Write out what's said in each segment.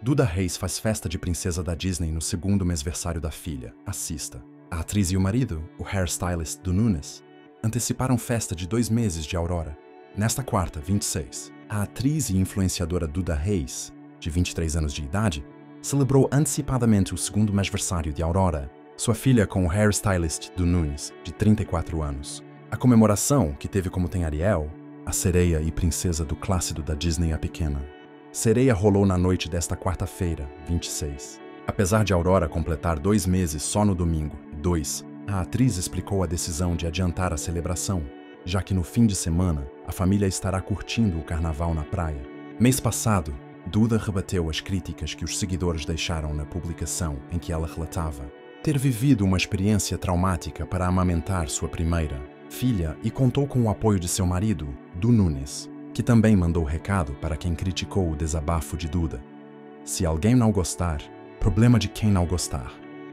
Duda Reis faz festa de princesa da Disney no segundo mêsversário da filha. Assista. A atriz e o marido, o hairstylist do Nunes, anteciparam festa de 2 meses de Aurora. Nesta quarta, 26, a atriz e influenciadora Duda Reis, de 23 anos de idade, celebrou antecipadamente o segundo mêsversário de Aurora, sua filha com o hairstylist do Nunes, de 34 anos. A comemoração, que teve como tem Ariel, a sereia e princesa do clássico da Disney a pequena. Sereia rolou na noite desta quarta-feira, 26. Apesar de Aurora completar 2 meses só no domingo, 2, a atriz explicou a decisão de adiantar a celebração, já que no fim de semana a família estará curtindo o carnaval na praia. Mês passado, Duda rebateu as críticas que os seguidores deixaram na publicação em que ela relatava ter vivido uma experiência traumática para amamentar sua primeira filha e contou com o apoio de seu marido, do Nunes, que também mandou recado para quem criticou o desabafo de Duda. Se alguém não gostar, problema de quem não gostar.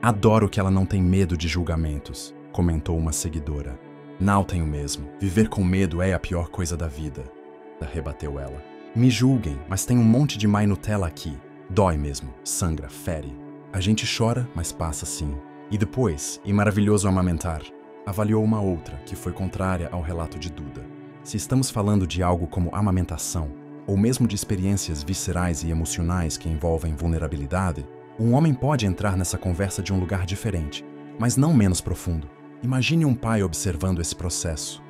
Adoro que ela não tem medo de julgamentos, comentou uma seguidora. Não tenho mesmo. Viver com medo é a pior coisa da vida, rebateu ela. Me julguem, mas tem um monte de mãe Nutella aqui. Dói mesmo, sangra, fere. A gente chora, mas passa sim. E depois, e maravilhoso amamentar, avaliou uma outra que foi contrária ao relato de Duda. Se estamos falando de algo como amamentação, ou mesmo de experiências viscerais e emocionais que envolvem vulnerabilidade, um homem pode entrar nessa conversa de um lugar diferente, mas não menos profundo. Imagine um pai observando esse processo.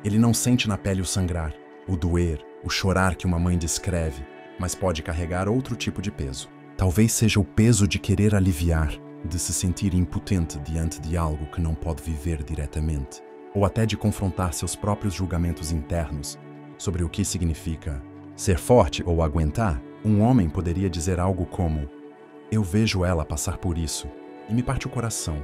Ele não sente na pele o sangrar, o doer, o chorar que uma mãe descreve, mas pode carregar outro tipo de peso. Talvez seja o peso de querer aliviar, de se sentir impotente diante de algo que não pode viver diretamente, ou até de confrontar seus próprios julgamentos internos sobre o que significa ser forte ou aguentar. Um homem poderia dizer algo como: eu vejo ela passar por isso e me parte o coração,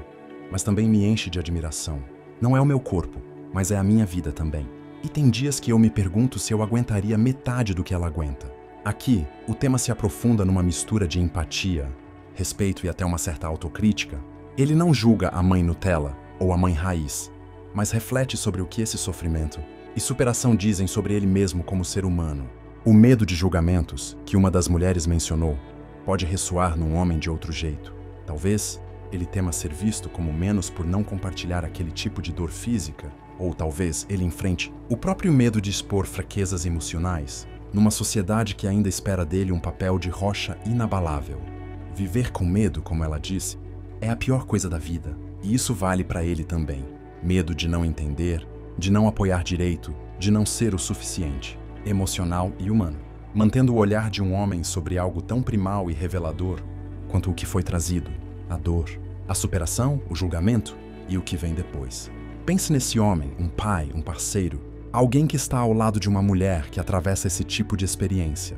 mas também me enche de admiração. Não é o meu corpo, mas é a minha vida também. E tem dias que eu me pergunto se eu aguentaria metade do que ela aguenta. Aqui, o tema se aprofunda numa mistura de empatia, respeito e até uma certa autocrítica. Ele não julga a mãe Nutella ou a mãe raiz, mas reflete sobre o que esse sofrimento e superação dizem sobre ele mesmo como ser humano. O medo de julgamentos, que uma das mulheres mencionou, pode ressoar num homem de outro jeito. Talvez ele tema ser visto como menos por não compartilhar aquele tipo de dor física, ou talvez ele enfrente o próprio medo de expor fraquezas emocionais, numa sociedade que ainda espera dele um papel de rocha inabalável. Viver com medo, como ela disse, é a pior coisa da vida, e isso vale para ele também. Medo de não entender, de não apoiar direito, de não ser o suficiente, emocional e humano. Mantendo o olhar de um homem sobre algo tão primal e revelador quanto o que foi trazido, a dor, a superação, o julgamento e o que vem depois. Pense nesse homem, um pai, um parceiro, alguém que está ao lado de uma mulher que atravessa esse tipo de experiência.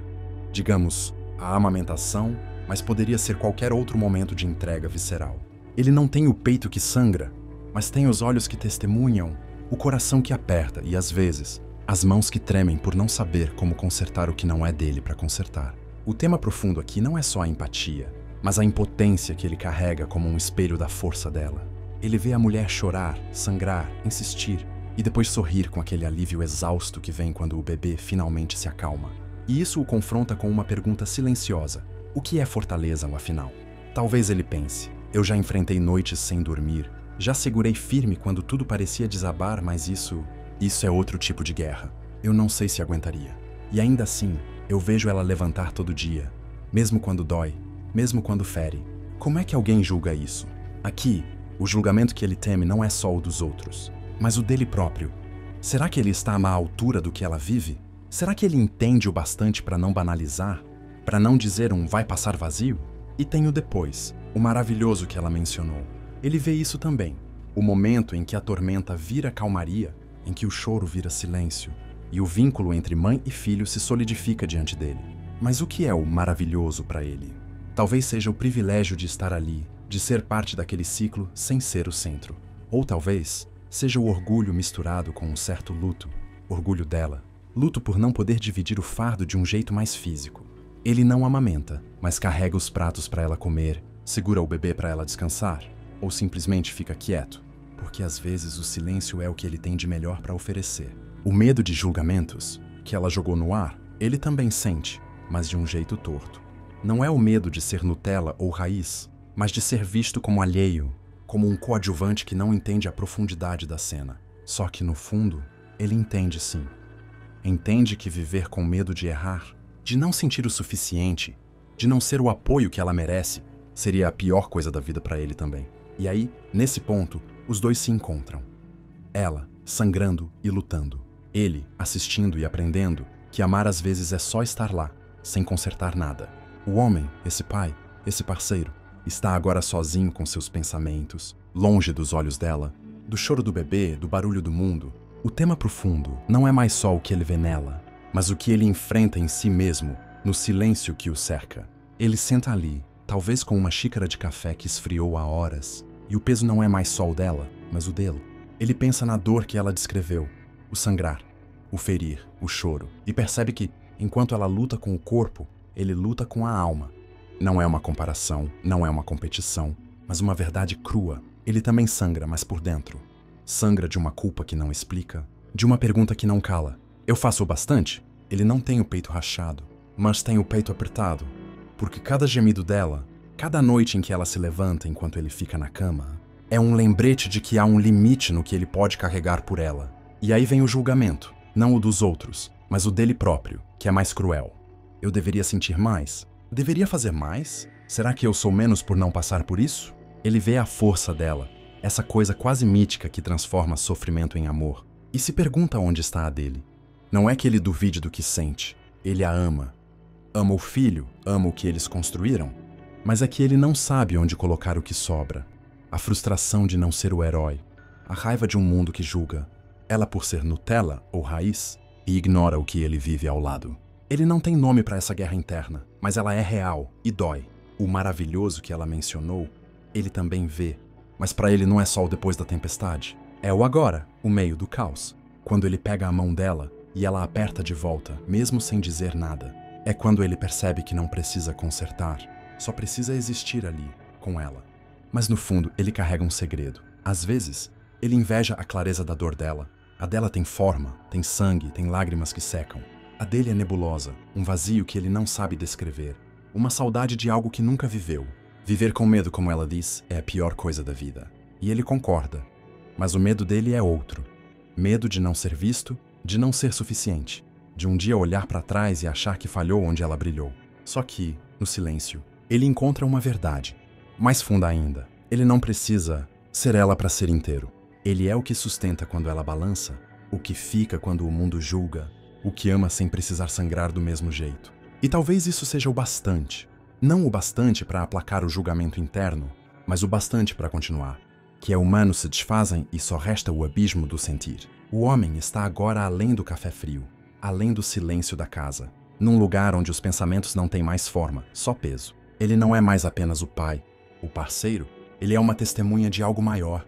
Digamos, a amamentação, mas poderia ser qualquer outro momento de entrega visceral. Ele não tem o peito que sangra, mas tem os olhos que testemunham, o coração que aperta e, às vezes, as mãos que tremem por não saber como consertar o que não é dele para consertar. O tema profundo aqui não é só a empatia, mas a impotência que ele carrega como um espelho da força dela. Ele vê a mulher chorar, sangrar, insistir e depois sorrir com aquele alívio exausto que vem quando o bebê finalmente se acalma. E isso o confronta com uma pergunta silenciosa: o que é fortaleza, afinal? Talvez ele pense: eu já enfrentei noites sem dormir, já segurei firme quando tudo parecia desabar, mas isso é outro tipo de guerra. Eu não sei se aguentaria. E ainda assim, eu vejo ela levantar todo dia, mesmo quando dói, mesmo quando fere. Como é que alguém julga isso? Aqui, o julgamento que ele teme não é só o dos outros, mas o dele próprio. Será que ele está à altura do que ela vive? Será que ele entende o bastante para não banalizar? Para não dizer um vai passar vazio? E tem o depois, o maravilhoso que ela mencionou. Ele vê isso também. O momento em que a tormenta vira calmaria, em que o choro vira silêncio, e o vínculo entre mãe e filho se solidifica diante dele. Mas o que é o maravilhoso para ele? Talvez seja o privilégio de estar ali, de ser parte daquele ciclo sem ser o centro. Ou talvez seja o orgulho misturado com um certo luto, orgulho dela, luto por não poder dividir o fardo de um jeito mais físico. Ele não amamenta, mas carrega os pratos para ela comer, segura o bebê para ela descansar, ou simplesmente fica quieto, porque às vezes o silêncio é o que ele tem de melhor para oferecer. O medo de julgamentos, que ela jogou no ar, ele também sente, mas de um jeito torto. não é o medo de ser Nutella ou raiz, mas de ser visto como alheio, como um coadjuvante que não entende a profundidade da cena. Só que, no fundo, ele entende sim. Entende que viver com medo de errar, de não sentir o suficiente, de não ser o apoio que ela merece, seria a pior coisa da vida para ele também. E aí, nesse ponto, os dois se encontram. Ela, sangrando e lutando. Ele, assistindo e aprendendo que amar às vezes é só estar lá, sem consertar nada. O homem, esse pai, esse parceiro, está agora sozinho com seus pensamentos, longe dos olhos dela, do choro do bebê, do barulho do mundo. O tema profundo não é mais só o que ele vê nela, mas o que ele enfrenta em si mesmo, no silêncio que o cerca. Ele senta ali, talvez com uma xícara de café que esfriou há horas, e o peso não é mais só o dela, mas o dele. Ele pensa na dor que ela descreveu, o sangrar, o ferir, o choro, e percebe que, enquanto ela luta com o corpo, ele luta com a alma. Não é uma comparação, não é uma competição, mas uma verdade crua. Ele também sangra, mas por dentro. Sangra de uma culpa que não explica, de uma pergunta que não cala. Eu faço o bastante? Ele não tem o peito rachado, mas tem o peito apertado, porque cada gemido dela, cada noite em que ela se levanta enquanto ele fica na cama, é um lembrete de que há um limite no que ele pode carregar por ela. E aí vem o julgamento, não o dos outros, mas o dele próprio, que é mais cruel. Eu deveria sentir mais? Deveria fazer mais? Será que eu sou menos por não passar por isso? Ele vê a força dela, essa coisa quase mítica que transforma sofrimento em amor, e se pergunta onde está a dele. Não é que ele duvide do que sente, ele a ama. Ama o filho, ama o que eles construíram, mas é que ele não sabe onde colocar o que sobra. A frustração de não ser o herói, a raiva de um mundo que julga, ela por ser Nutella ou raiz, e ignora o que ele vive ao lado. Ele não tem nome para essa guerra interna, mas ela é real e dói. O maravilhoso que ela mencionou, ele também vê, mas para ele não é só o depois da tempestade. É o agora, o meio do caos. Quando ele pega a mão dela e ela aperta de volta, mesmo sem dizer nada. É quando ele percebe que não precisa consertar, só precisa existir ali, com ela. Mas no fundo, ele carrega um segredo. Às vezes, ele inveja a clareza da dor dela. A dela tem forma, tem sangue, tem lágrimas que secam. A dele é nebulosa, um vazio que ele não sabe descrever. Uma saudade de algo que nunca viveu. Viver com medo, como ela diz, é a pior coisa da vida. E ele concorda. Mas o medo dele é outro. Medo de não ser visto, de não ser suficiente. De um dia olhar para trás e achar que falhou onde ela brilhou. Só que, no silêncio, ele encontra uma verdade. Mais funda ainda. Ele não precisa ser ela para ser inteiro. Ele é o que sustenta quando ela balança, o que fica quando o mundo julga, o que ama sem precisar sangrar do mesmo jeito. E talvez isso seja o bastante. Não o bastante para aplacar o julgamento interno, mas o bastante para continuar. Que é humanos se desfazem e só resta o abismo do sentir. O homem está agora além do café frio, além do silêncio da casa, num lugar onde os pensamentos não têm mais forma, só peso. Ele não é mais apenas o pai, o parceiro, ele é uma testemunha de algo maior.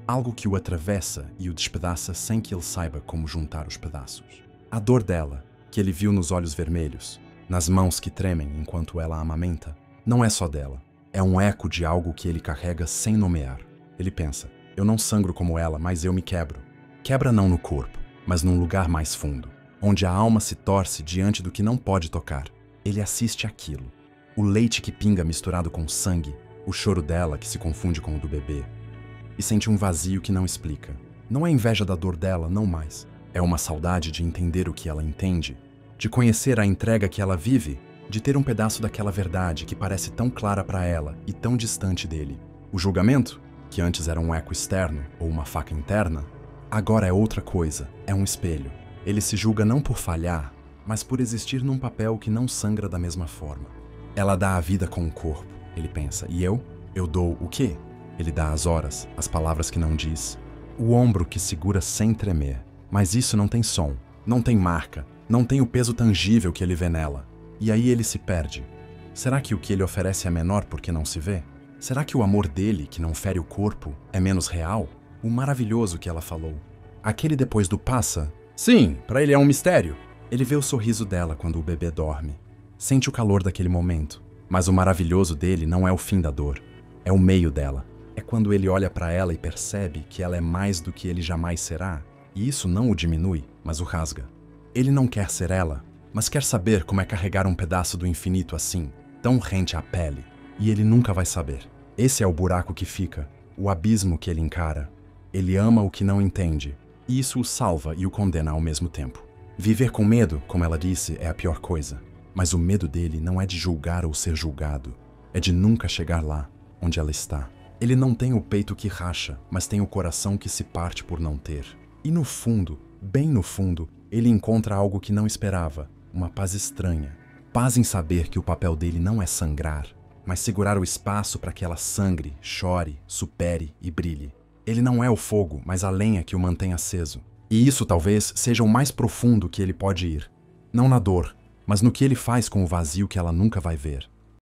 Algo que o atravessa e o despedaça sem que ele saiba como juntar os pedaços. A dor dela, que ele viu nos olhos vermelhos, nas mãos que tremem enquanto ela a amamenta, não é só dela. É um eco de algo que ele carrega sem nomear. Ele pensa, eu não sangro como ela, mas eu me quebro. Quebra não no corpo, mas num lugar mais fundo, onde a alma se torce diante do que não pode tocar. Ele assiste aquilo. O leite que pinga misturado com sangue, o choro dela que se confunde com o do bebê. E sente um vazio que não explica. Não é inveja da dor dela, não mais. É uma saudade de entender o que ela entende, de conhecer a entrega que ela vive, de ter um pedaço daquela verdade que parece tão clara para ela e tão distante dele. O julgamento, que antes era um eco externo ou uma faca interna, agora é outra coisa, é um espelho. Ele se julga não por falhar, mas por existir num papel que não sangra da mesma forma. Ela dá a vida com o corpo, ele pensa, e eu? Eu dou o quê? Ele dá as horas, as palavras que não diz, o ombro que segura sem tremer. Mas isso não tem som, não tem marca, não tem o peso tangível que ele vê nela. E aí ele se perde. Será que o que ele oferece é menor porque não se vê? Será que o amor dele, que não fere o corpo, é menos real? O maravilhoso que ela falou. Aquele depois do passa? Sim, para ele é um mistério. Ele vê o sorriso dela quando o bebê dorme. Sente o calor daquele momento. Mas o maravilhoso dele não é o fim da dor. É o meio dela. É quando ele olha para ela e percebe que ela é mais do que ele jamais será. E isso não o diminui, mas o rasga. Ele não quer ser ela, mas quer saber como é carregar um pedaço do infinito assim, tão rente à pele, e ele nunca vai saber. Esse é o buraco que fica, o abismo que ele encara. Ele ama o que não entende, e isso o salva e o condena ao mesmo tempo. Viver com medo, como ela disse, é a pior coisa. Mas o medo dele não é de julgar ou ser julgado. É de nunca chegar lá, onde ela está. Ele não tem o peito que racha, mas tem o coração que se parte por não ter. E no fundo, bem no fundo, ele encontra algo que não esperava, uma paz estranha. Paz em saber que o papel dele não é sangrar, mas segurar o espaço para que ela sangre, chore, supere e brilhe. Ele não é o fogo, mas a lenha que o mantém aceso. E isso talvez seja o mais profundo que ele pode ir. Não na dor, mas no que ele faz com o vazio que ela nunca vai ver.